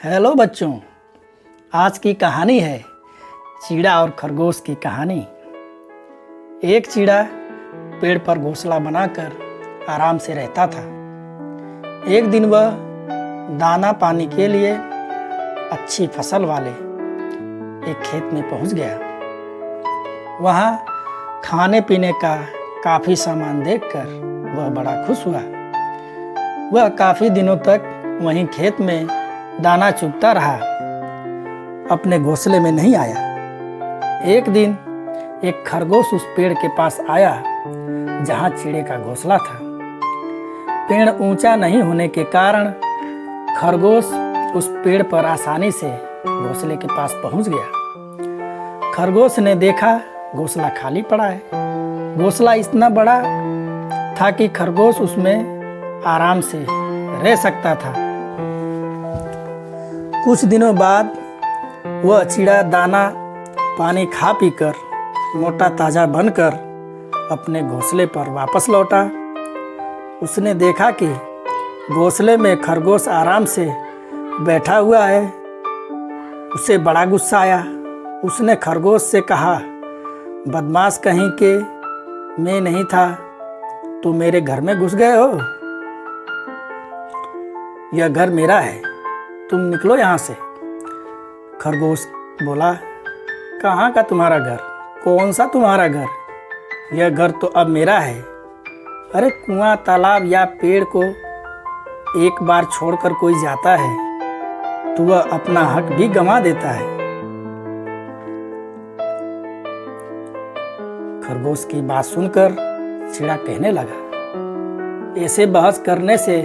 Hello बच्चों, आज की कहानी है चीड़ा और खरगोश की कहानी। एक चीड़ा पेड़ पर घोंसला बनाकर आराम से रहता था। एक दिन वह दाना पानी के लिए अच्छी फसल वाले एक खेत में पहुंच गया। वहां खाने पीने का काफ़ी सामान देखकर वह बड़ा खुश हुआ। वह काफ़ी दिनों तक वहीं खेत में दाना चुगता रहा, अपने घोंसले में नहीं आया। एक दिन एक खरगोश उस पेड़ के पास आया जहां चिड़े का घोंसला था। पेड़ ऊंचा नहीं होने के कारण खरगोश उस पेड़ पर आसानी से घोंसले के पास पहुंच गया। खरगोश ने देखा घोंसला खाली पड़ा है। घोंसला इतना बड़ा था कि खरगोश उसमें आराम से रह सकता था। कुछ दिनों बाद वह चिड़ा दाना पानी खा पीकर मोटा ताजा बनकर अपने घोंसले पर वापस लौटा। उसने देखा कि घोंसले में खरगोश आराम से बैठा हुआ है। उसे बड़ा गुस्सा आया। उसने खरगोश से कहा, बदमाश कहीं के मैं नहीं था तो मेरे घर में घुस गए हो। यह घर मेरा है, तुम निकलो यहाँ से। खरगोश बोला, कहाँ का तुम्हारा घर? कौन सा तुम्हारा घर? यह घर तो अब मेरा है। अरे कुआं, तालाब या पेड़ को एक बार छोड़कर कोई जाता है तो वह अपना हक भी गंवा देता है। खरगोश की बात सुनकर चिड़ा कहने लगा, ऐसे बहस करने से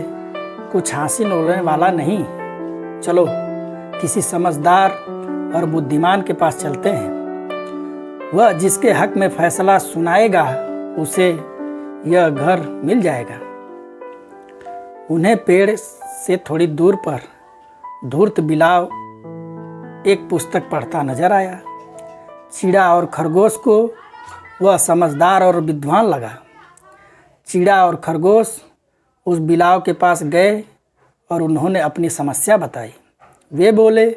कुछ हासिल होने वाला नहीं। चलो किसी समझदार और बुद्धिमान के पास चलते हैं। वह जिसके हक में फैसला सुनाएगा उसे यह घर मिल जाएगा। उन्हें पेड़ से थोड़ी दूर पर धूर्त बिलाव एक पुस्तक पढ़ता नजर आया। चिड़ा और खरगोश को वह समझदार और विद्वान लगा। चिड़ा और खरगोश उस बिलाव के पास गए और उन्होंने अपनी समस्या बताई। वे बोले,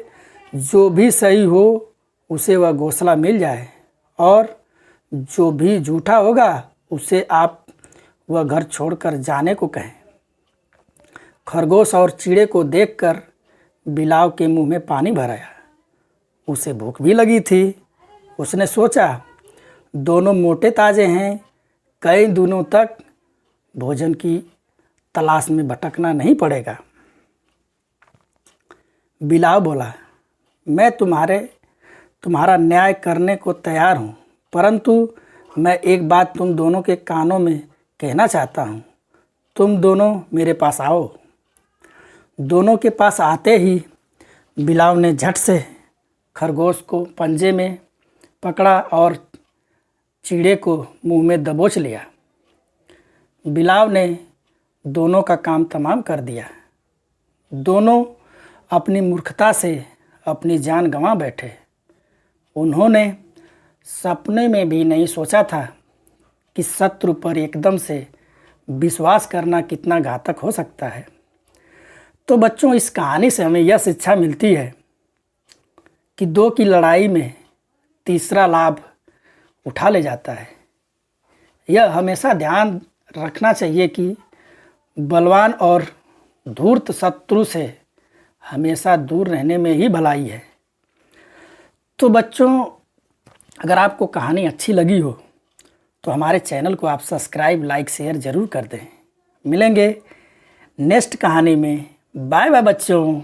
जो भी सही हो उसे वह घोंसला मिल जाए और जो भी झूठा होगा उसे आप वह घर छोड़कर जाने को कहें। खरगोश और चिड़े को देखकर बिलाव के मुंह में पानी भर आया। उसे भूख भी लगी थी। उसने सोचा, दोनों मोटे ताजे हैं, कई दिनों तक भोजन की तलाश में भटकना नहीं पड़ेगा। बिलाव बोला, मैं तुम्हारा न्याय करने को तैयार हूँ, परंतु मैं एक बात तुम दोनों के कानों में कहना चाहता हूँ। तुम दोनों मेरे पास आओ। दोनों के पास आते ही बिलाव ने झट से खरगोश को पंजे में पकड़ा और चिड़े को मुंह में दबोच लिया। बिलाव ने दोनों का काम तमाम कर दिया। दोनों अपनी मूर्खता से अपनी जान गंवा बैठे। उन्होंने सपने में भी नहीं सोचा था कि शत्रु पर एकदम से विश्वास करना कितना घातक हो सकता है। तो बच्चों, इस कहानी से हमें यह शिक्षा मिलती है कि दो की लड़ाई में तीसरा लाभ उठा ले जाता है। यह हमेशा ध्यान रखना चाहिए कि बलवान और धूर्त शत्रु से हमेशा दूर रहने में ही भलाई है। तो बच्चों, अगर आपको कहानी अच्छी लगी हो तो हमारे चैनल को आप सब्सक्राइब, लाइक, शेयर ज़रूर कर दें। मिलेंगे नेक्स्ट कहानी में। बाय बाय बच्चों।